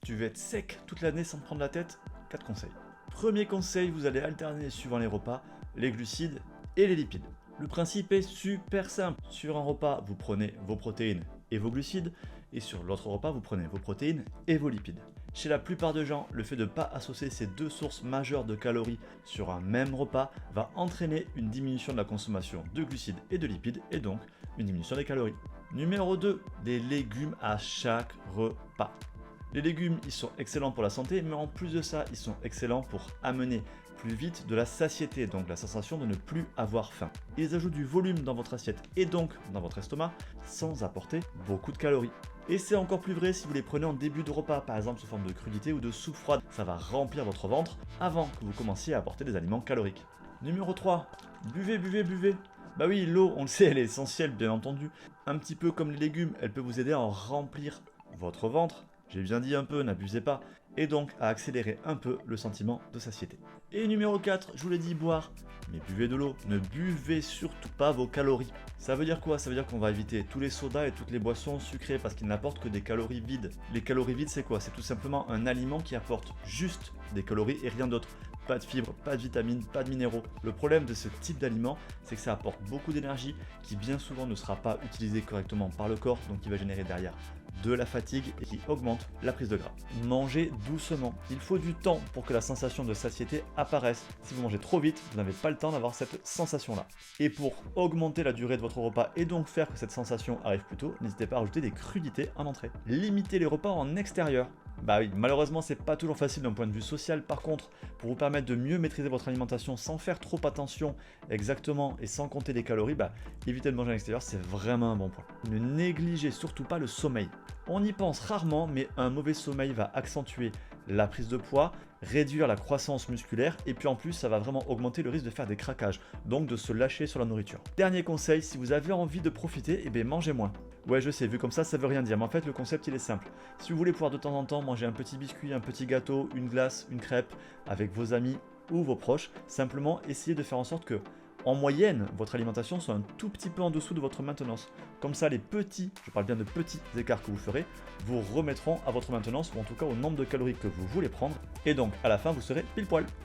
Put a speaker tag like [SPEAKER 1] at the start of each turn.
[SPEAKER 1] tu veux être sec toute l'année sans te prendre la tête, 4 conseils. Premier conseil, vous allez alterner suivant les repas, les glucides et les lipides. Le principe est super simple. Sur un repas, vous prenez vos protéines et vos glucides, et sur l'autre repas, vous prenez vos protéines et vos lipides. Chez la plupart des gens, le fait de ne pas associer ces deux sources majeures de calories sur un même repas va entraîner une diminution de la consommation de glucides et de lipides, et donc une diminution des calories. Numéro 2, des légumes à chaque repas. Les légumes, ils sont excellents pour la santé, mais en plus de ça, ils sont excellents pour amener plus vite de la satiété, donc la sensation de ne plus avoir faim. Ils ajoutent du volume dans votre assiette et donc dans votre estomac, sans apporter beaucoup de calories. Et c'est encore plus vrai si vous les prenez en début de repas, par exemple sous forme de crudité ou de soupe froide. Ça va remplir votre ventre avant que vous commenciez à apporter des aliments caloriques. Numéro 3, buvez, buvez, buvez. Bah oui, l'eau, on le sait, elle est essentielle bien entendu. Un petit peu comme les légumes, elle peut vous aider à en remplir votre ventre. J'ai bien dit un peu, n'abusez pas, et donc à accélérer un peu le sentiment de satiété. Et numéro 4, je vous l'ai dit, boire. Mais buvez de l'eau, ne buvez surtout pas vos calories. Ça veut dire quoi? Ça veut dire qu'on va éviter tous les sodas et toutes les boissons sucrées parce qu'ils n'apportent que des calories vides. Les calories vides, c'est quoi? C'est tout simplement un aliment qui apporte juste des calories et rien d'autre. Pas de fibres, pas de vitamines, pas de minéraux. Le problème de ce type d'aliment, c'est que ça apporte beaucoup d'énergie qui bien souvent ne sera pas utilisée correctement par le corps, donc qui va générer derrière de la fatigue et qui augmente la prise de gras. Mangez doucement. Il faut du temps pour que la sensation de satiété apparaisse. Si vous mangez trop vite, vous n'avez pas le temps d'avoir cette sensation-là. Et pour augmenter la durée de votre repas et donc faire que cette sensation arrive plus tôt, n'hésitez pas à rajouter des crudités en entrée. Limitez les repas en extérieur. Bah oui, malheureusement c'est pas toujours facile d'un point de vue social. Par contre, pour vous permettre de mieux maîtriser votre alimentation sans faire trop attention exactement et sans compter les calories, évitez de manger à l'extérieur, c'est vraiment un bon point. Ne négligez surtout pas le sommeil. On y pense rarement, mais un mauvais sommeil va accentuer la prise de poids, réduire la croissance musculaire et puis en plus ça va vraiment augmenter le risque de faire des craquages, donc de se lâcher sur la nourriture. Dernier conseil, si vous avez envie de profiter, mangez moins. Ouais, je sais, vu comme ça veut rien dire, mais en fait le concept il est simple. Si vous voulez pouvoir de temps en temps manger un petit biscuit, un petit gâteau, une glace, une crêpe avec vos amis ou vos proches, simplement essayez de faire en sorte que en moyenne, votre alimentation soit un tout petit peu en dessous de votre maintenance. Comme ça, les petits, je parle bien de petits écarts que vous ferez, vous remettront à votre maintenance ou en tout cas au nombre de calories que vous voulez prendre. Et donc, à la fin, vous serez pile poil.